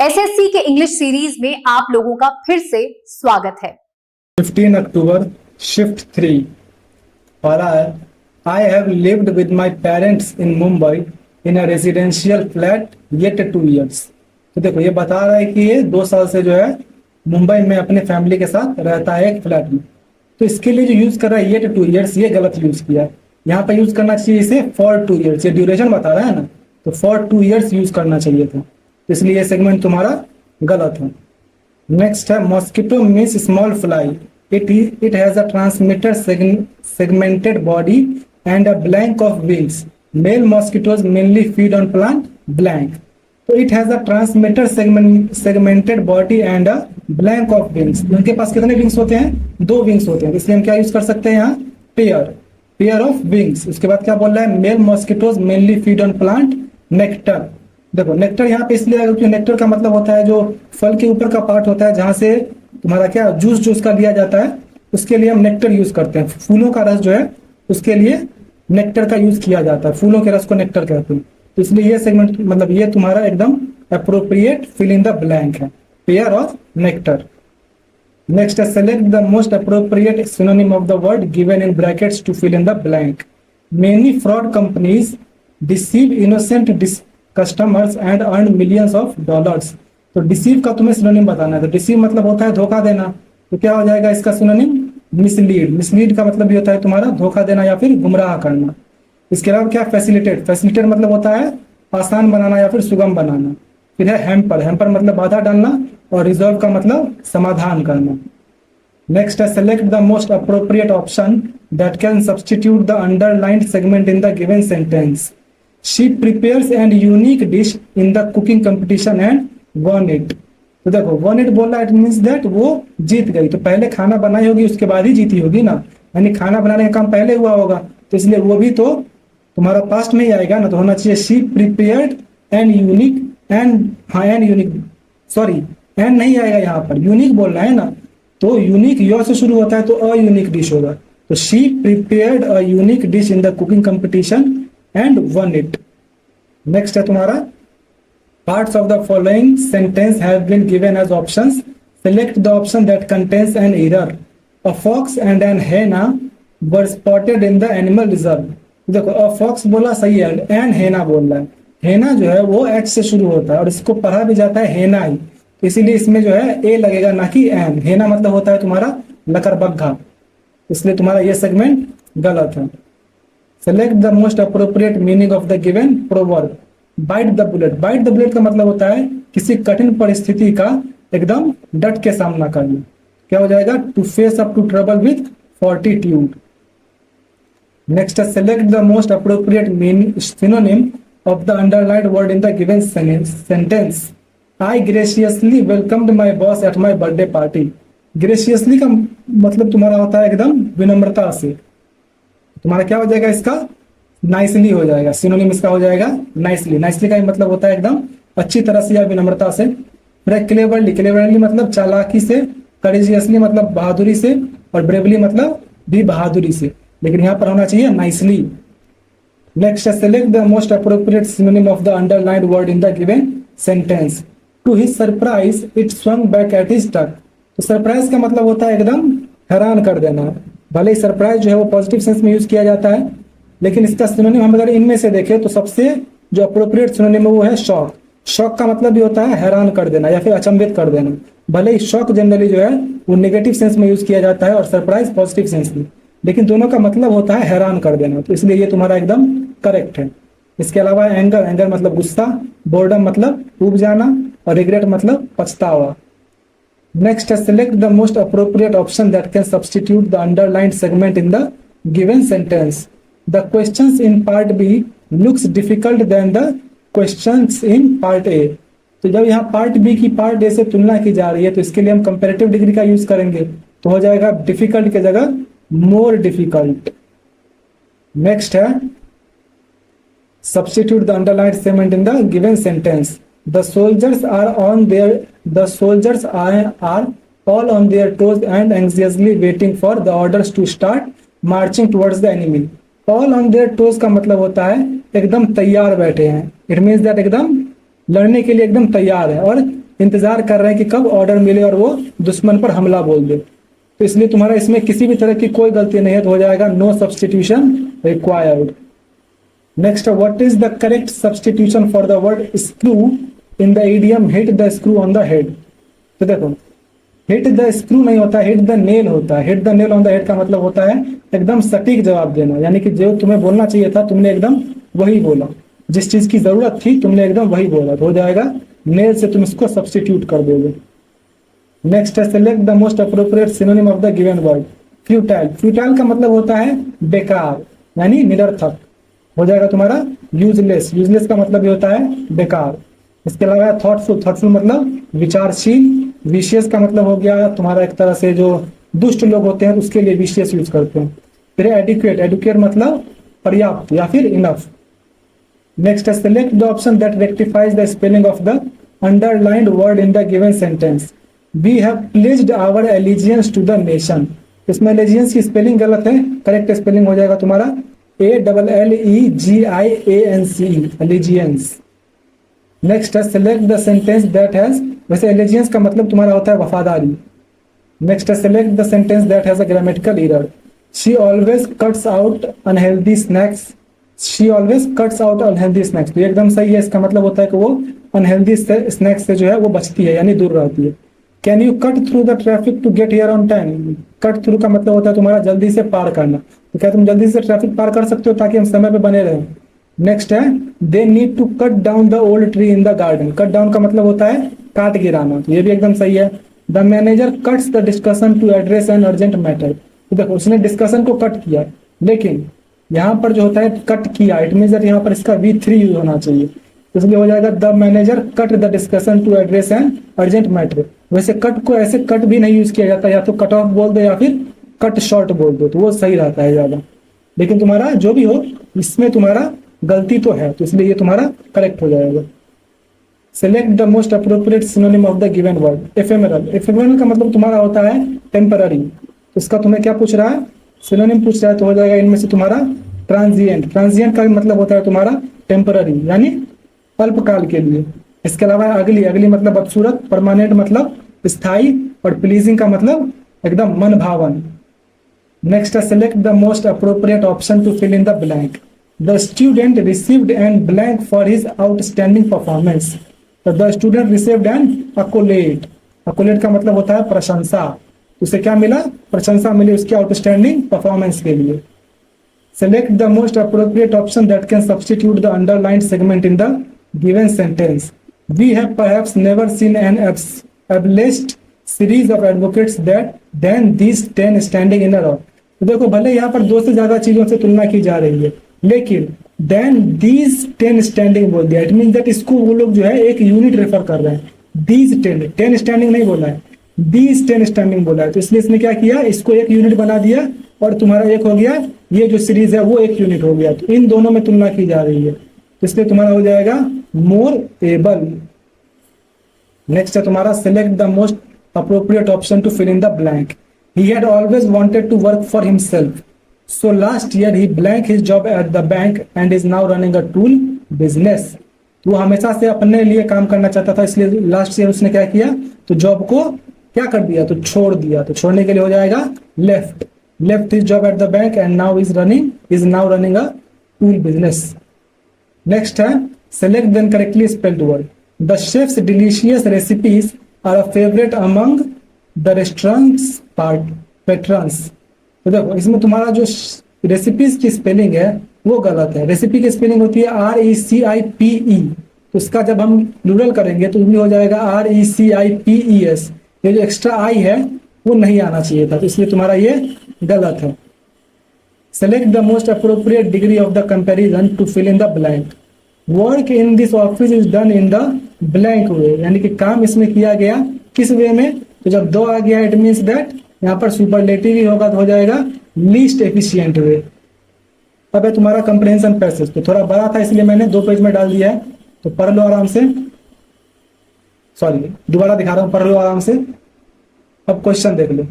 SSC के English series में आप लोगों का फिर से स्वागत है। 15 अक्टूबर शिफ्ट 3 पढ़ा है। I have lived with my parents in Mumbai in a residential flat yet 2 years। तो देखो ये बता रहा है कि ये 2 साल से जो है मुंबई में अपने फैमिली के साथ रहता है एक फ्लैट में। तो इसके लिए जो यूज कर रहा है येट 2 years, ये गलत यूज किया है। यहाँ पे यूज करना चाहिए इसे फॉर 2 years। ये ड्यूरेशन बता रहा है ना, तो फॉर 2 years यूज करना चाहिए था, तो इसलिए ये सेगमेंट तुम्हारा गलत है। नेक्स्ट है mosquito means small fly, it has a transmitter segmented body and a blank of wings. Male mosquitoes mainly feed on plant blank. तो it has a transmitter segmented body and a blank of wings. उनके पास कितने wings होते हैं? 2 wings होते हैं, इसलिए हम क्या यूज कर सकते हैं यहाँ? Pair of wings. उसके बाद क्या बोल रहा है? Male mosquitoes mainly feed on plant nectar. देखो नेक्टर यहाँ पे इसलिए क्योंकि नेक्टर का मतलब होता है जो फल के ऊपर का पार्ट होता है, जहां से तुम्हारा क्या जूस जो उसका लिया जाता है, उसके लिए हम नेक्टर यूज करते हैं। फूलों का रस जो है उसके लिए नेक्टर का यूज किया जाता है, फूलों के रस को नेक्टर कहते हैं। तो इसलिए ये सेगमेंट मतलब ये तुम्हारा एकदम appropriate fill in the blank है, पेयर ऑफ नेक्टर। नेक्स्ट है select the most appropriate synonym of the word given in brackets to fill in the blank. Many fraud companies deceive innocent customers and earn millions of dollars. तो deceive का तुम्हें synonym बताना है। तो deceive मतलब होता है धोखा देना, तो क्या हो जाएगा इसका सिनोनिम? मिसलीड। मिसलीड का मतलब भी होता है तुम्हारा धोखा देना या फिर गुमराह करना। इसके अलावा क्या? फैसिलिटेट। फैसिलिटेट मतलब होता है आसान बनाना या फिर सुगम बनाना। फिर है हैम्पर। हैम्पर मतलब बाधा डालना, और रिजॉल्व का मतलब समाधान करना। नेक्स्ट है select the most appropriate option that can substitute the underlined segment in the given sentence. She prepares an unique dish in the cooking competition and won it। तो देखो won it बोल रहा है, it means that वो जीत गई। तो पहले खाना बनाई होगी उसके बाद ही जीती होगी ना, यानी खाना बनाने का काम पहले हुआ होगा, तो इसलिए वो भी तो तुम्हारा पास्ट में ही आएगा ना, तो होना चाहिए she prepared an unique sorry and नहीं आएगा यहाँ पर, यूनिक बोलना है ना, तो यूनिक यो से शुरू होता है तो अ यूनिक डिश होगा। तो she prepared a unique dish in the cooking competition and won it। Next है तुम्हारा parts of the following sentence have been given as options। select the option that contains an error। a fox and an hyena were spotted in the animal reserve। देखो a fox बोला सही है, and hyena बोल रहा है। hyena जो है वो h से शुरू होता है और इसको पढ़ा भी जाता है हेना ही, तो इसीलिए इसमें जो है a लगेगा ना कि एन। हेना मतलब होता है तुम्हारा लकड़बग्घा, इसलिए तुम्हारा ये सेगमेंट गलत है। Select the most appropriate meaning of the given proverb. Bite the bullet. Bite the bullet का मतलब होता है किसी कठिन परिस्थिति का एकदम डट के सामना करना। क्या हो जाएगा? To face up to trouble with fortitude. Next है select the most appropriate meaning synonym of the underlined word in the given sentence. I graciously welcomed my boss at my birthday party. Graciously का मतलब तुम्हारा होता है एकदम विनम्रता से, तुम्हारा क्या हो जाएगा इसका? नाइसली हो जाएगा। सिनोनिम इसका हो जाएगा नाइसली। नाइसली का मतलब होता है एकदम अच्छी तरह से या विनम्रता से। फिर क्लेवरली। क्लेवरली मतलब चालाकी से। करेजियसली मतलब बहादुरी से, और ब्रेवली मतलब भी बहादुरी से, लेकिन यहाँ पर होना चाहिए नाइसली। नेक्स्ट है select the most appropriate synonym of the underlined word in the given sentence. To his surprise it swung back at his tuck. तो सरप्राइज का मतलब होता है एकदम हैरान कर देना। भले ही सरप्राइज जो है वो पॉजिटिव सेंस में यूज किया जाता है, लेकिन इसका सिनोनिम हम अगर इनमें से देखें तो सबसे जो अप्रोप्रिएट सिनोनिम है वो है शॉक। शॉक का मतलब भी होता है हैरान कर देना या फिर अचंभित कर देना। भले ही शॉक जनरली जो है वो नेगेटिव सेंस में यूज किया जाता है और सरप्राइज पॉजिटिव सेंस में, लेकिन दोनों का मतलब होता है हैरान कर देना, तो इसलिए ये तुम्हारा एकदम करेक्ट है। इसके अलावा एंगर। एंगर मतलब गुस्सा। बोर्डम मतलब ऊब जाना, और रिग्रेट मतलब पछतावा। Next, select the most appropriate option that can substitute the underlined segment in the given sentence। The questions in part B looks difficult than the questions in part A। तो जब यहाँ part B की part A से तुलना की जा रही है तो इसके लिए हम कंपैरेटिव डिग्री का यूज करेंगे, तो हो जाएगा डिफिकल्ट की जगह मोर डिफिकल्ट। नेक्स्ट है substitute the underlined segment in the given sentence। The soldiers are all on their toes and anxiously waiting for the orders to start marching towards the enemy। all on their toes का मतलब होता है एकदम तैयार बैठे हैं। It means that एकदम लड़ने के लिए एकदम तैयार है। और इंतजार कर रहे हैं कि कब ऑर्डर मिले और वो दुश्मन पर हमला बोल दे। तो इसलिए तुम्हारा इसमें किसी भी तरह की कोई गलती नहीं है, तो हो जाएगा no substitution required. Next, what is the correct substitution for the word screw in the idiom hit the screw on the head. तो देखो, हिट द स्क्रू नहीं होता, हिट द नेल होता है। Hit the nail on the head का मतलब होता है एकदम सटीक जवाब देना, यानी कि जो तुम्हें बोलना चाहिए था तुमने एकदम वही बोला, जिस चीज की जरूरत थी तुमने एकदम वही बोला, तो हो जाएगा नेल से तुम इसको सब्सटीट्यूट कर दोगे। नेक्स्ट है, select the most appropriate synonym of the given word. Futile, futile का मतलब होता है बेकार यानी निरर्थक, हो जाएगा तुम्हारा यूजलेस। यूजलेस का मतलब ये होता है बेकार। इसके अलावा थॉटफुल, थॉटफुल मतलब विचारशील। विशियस का मतलब हो गया तुम्हारा एक तरह से जो दुष्ट लोग होते हैं उसके लिए विशियस यूज करते हैं। फिर एडुकेट, एडुकेट मतलब पर्याप्त या फिर इनफ। नेक्स्ट है, select the option that rectifies the spelling of the underlined word in the given sentence. We have placed our allegiance to the nation. इसमें एलिजियंस की स्पेलिंग गलत है, करेक्ट स्पेलिंग हो जाएगा तुम्हारा ALLEGIANCE, एलिजियंस। नेक्स्ट है, select the sentence that has, वैसे allegiance का मतलब तुम्हारा होता है वफादारी। नेक्स्ट है, select the sentence that has a grammatical error. She always cuts out unhealthy snacks. She always cuts out unhealthy snacks, तो एकदम सही है। इसका मतलब होता है कि वो अनहेल्दी स्नैक्स से जो है वो बचती है यानी दूर रहती है। Can you cut through the traffic to get here on time. Cut through का मतलब होता है तुम्हारा जल्दी से पार करना, तो क्या तुम जल्दी से ट्रैफिक पार कर सकते हो ताकि हम समय पे बने रहें। नेक्स्ट है, they need to cut down the old tree in the garden. Cut down का मतलब होता है काट गिराना, तो ये भी एकदम सही है। The manager cuts the discussion to address an urgent matter. तो देखो उसने डिस्कशन को कट किया, लेकिन यहाँ पर जो होता है कट किया, इट मीन दैट यहाँ पर इसका V3 यूज होना चाहिए, इसलिए हो जाएगा the manager cut the discussion to address an urgent matter. वैसे कट को ऐसे कट भी नहीं यूज किया जाता, या तो कट ऑफ बोल दो या फिर कट शॉर्ट बोल दो, तो वो सही रहता है ज्यादा। लेकिन तुम्हारा जो भी हो इसमें तुम्हारा गलती तो है, तो इसलिए ये तुम्हारा करेक्ट हो जाएगा। Select the most appropriate synonym of the given word. Ephemeral, ephemeral का मतलब तुम्हारा होता है टेम्पररी, तो इसका तुम्हें क्या पूछ रहा है, सिनोनिम पूछ रहा है, तो हो जाएगा इनमें से तुम्हारा ट्रांजिएंट। ट्रांजिएंट का भी मतलब होता है तुम्हारा टेम्पररी यानी अल्पकाल के लिए। इसके अलावा अगली, अगली मतलब बदसूरत, परमानेंट मतलब स्थायी, और प्लीजिंग का मतलब एकदम मन भावन। नेक्स्ट है, select the most appropriate option to fill in the blank. The student received an blank for his outstanding performance. तो the student received an accolade. Accolade का मतलब होता है प्रशंसा, उसे क्या मिला, प्रशंसा मिली उसकी आउटस्टैंडिंग परफॉर्मेंस के लिए। Select the most appropriate option that can substitute the underlined segment in the given sentence. We have perhaps never seen an abolished series of advocates that then these 10 standing in a row. तो देखो भले यहाँ पर 2 से ज्यादा चीजों से तुलना की जा रही है, लेकिन देन दीज 10 स्टैंडिंग बोल दिया, इट मीन दैट इसको वो लोग जो है एक यूनिट रेफर कर रहे हैं। दीज 10 स्टैंडिंग नहीं बोला है, दीज 10 स्टैंडिंग बोला है, तो इसलिए इसने क्या किया, इसको एक यूनिट बना दिया, और तुम्हारा एक हो गया, ये जो सीरीज है वो एक यूनिट हो गया, तो इन दोनों में तुलना की जा रही है, तो इसलिए तुम्हारा हो जाएगा मोर एबल। नेक्स्ट है तुम्हारा, select the most appropriate option to fill in the blank. He had always wanted to work for himself, so last year he blank his job at the bank and is now running a tool business। तो हमेशा से अपने लिए काम करना चाहता था, इसलिए लास्ट ईयर उसने क्या किया, तो जॉब को क्या कर दिया, तो छोड़ दिया, तो छोड़ने के लिए हो जाएगा left. Left his job at the bank and now is now running a tool business. Next है, select then correctly spelled word. The chef's delicious recipes are a favourite among the restaurant's patrons. तो देखो इसमें तुम्हारा जो recipes की spelling है वो गलत है। रेसिपी की स्पेलिंग होती है RECIPE, तो इसका जब हम प्लूरल करेंगे तो इसमें हो जाएगा RECIPES। ये जो एक्स्ट्रा आई है वो नहीं आना चाहिए था, तो इसलिए तुम्हारा ये गलत है। Select the most appropriate degree of the comparison to fill in the blank. Work in this office is done in the blank way, यानी कि काम इसमें किया गया किस वे में, तो जब 2 आ गया इट मीन्स दैट यहाँ पर सुपरलेटिव ही होगा, तो हो जाएगा लीस्ट एफिशिएंट वे। अब है तुम्हारा कंप्रहेंशन पैसेज, तो थोड़ा बड़ा था इसलिए मैंने 2 पेज में डाल दिया है, तो पढ़ लो आराम से। सॉरी दोबारा दिखा रहा हूं, पढ़ लो आराम से। अब क्वेश्चन देख लो,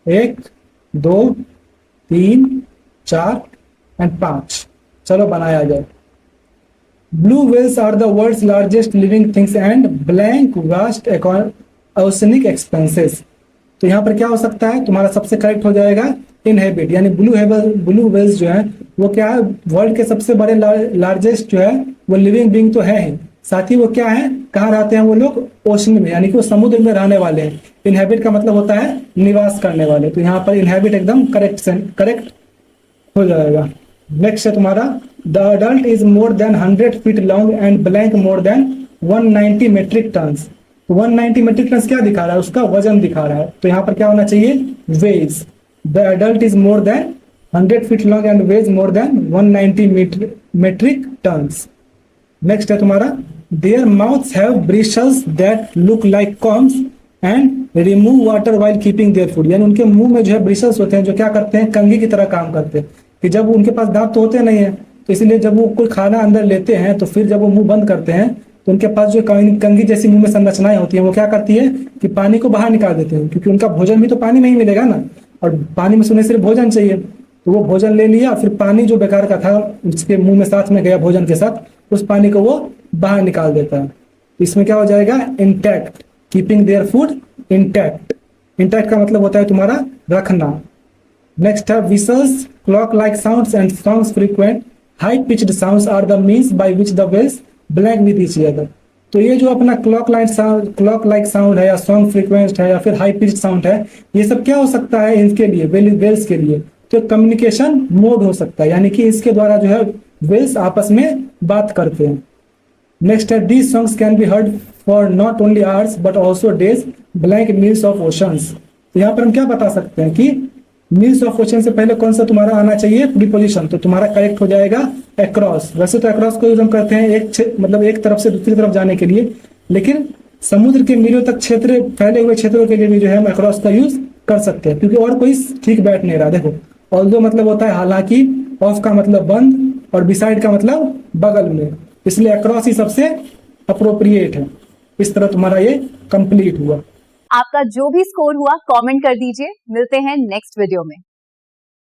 1 2 3 4 एंड 5, चलो बनाया जाए। Blue whales are the world's largest living things and blank vast oceanic expanses. तो यहाँ पर क्या हो सकता है, तुम्हारा सबसे करेक्ट हो जाएगा इनहेबिट, यानी ब्लू व्हेल्स जो है वो क्या है, वर्ल्ड के सबसे बड़े लार्जेस्ट जो है वो लिविंग बीइंग तो है ही, साथ ही वो क्या है, कहाँ रहते हैं वो लोग, ओशन में, यानी कि वो समुद्र में रहने वाले हैं। इनहेबिट का मतलब होता है निवास करने वाले, तो यहाँ पर इनहेबिट एकदम करेक्ट हो जाएगा। नेक्स्ट है तुम्हारा the adult is more than 100 feet long and blank more than 190 metric tons. तो 190 मेट्रिक टन्स क्या दिखा रहा है, उसका वजन दिखा रहा है, तो यहाँ पर क्या होना चाहिए, weighs. The adult is more than 100 feet long and weighs more than 190 metric tons. Next है तुम्हारा their mouths have bristles that look like combs and remove water while keeping their food, यानी उनके मुंह में जो है ब्रिशल्स होते हैं जो क्या करते हैं, कंघी की तरह काम करते हैं, कि जब उनके पास दांत तो होते नहीं है, तो इसलिए जब वो कोई खाना अंदर लेते हैं तो फिर जब वो मुंह बंद करते हैं तो उनके पास जो कंघी जैसी मुंह में संरचनाएं होती हैं वो क्या करती है कि पानी को बाहर निकाल देते हैं, क्योंकि उनका भोजन भी तो पानी में ही मिलेगा ना, और पानी में सुनने सिर्फ भोजन चाहिए, तो वो भोजन ले लिया, फिर पानी जो बेकार का था उसके मुंह में साथ में गया भोजन के साथ, उस पानी को वो बाहर निकाल देता है। इसमें क्या हो जाएगा, intact, keeping their food intact. Intact का मतलब होता है तुम्हारा रखना। नेक्स्ट है whistles, clock like sounds and songs frequent high pitched sounds are the means by which the whales blank with each other. तो ये जो अपना क्लॉक लाइक साउंड है या सॉन्ग फ्रीक्वेंट है या फिर हाई पिच्ड साउंड है, ये सब क्या हो सकता है इनके लिए, वेल्स के लिए, तो कम्युनिकेशन मोड हो सकता है, यानी कि इसके द्वारा जो है वेल्स आपस में बात करते हैं। नेक्स्ट है these songs can be heard for not only hours but also days blank meals of oceans. तो यहाँ पर हम क्या बता सकते हैं कि मील्स ऑफ ओशन से पहले कौन सा तुम्हारा आना चाहिए, प्रीपोजिशन, तो तुम्हारा करेक्ट हो जाएगा अक्रॉस। वैसे तो अक्रॉस को यूज हम करते हैं एक तरफ से दूसरी तरफ जाने के लिए, लेकिन समुद्र के मीलों तक क्षेत्र फैले हुए क्षेत्रों के लिए भी जो है हम अक्रॉस का यूज कर सकते हैं, क्योंकि और कोई ठीक बैठ नहीं रहा। देखो ऑल्दो मतलब होता है हालांकि, ऑफ का मतलब बंद, और बिसाइड का मतलब बगल में, इसलिए अक्रॉस ही सबसे अप्रोप्रिएट है। इस तरह तुम्हारा ये कंप्लीट हुआ। आपका जो भी स्कोर हुआ कमेंट कर दीजिए। मिलते हैं नेक्स्ट वीडियो में।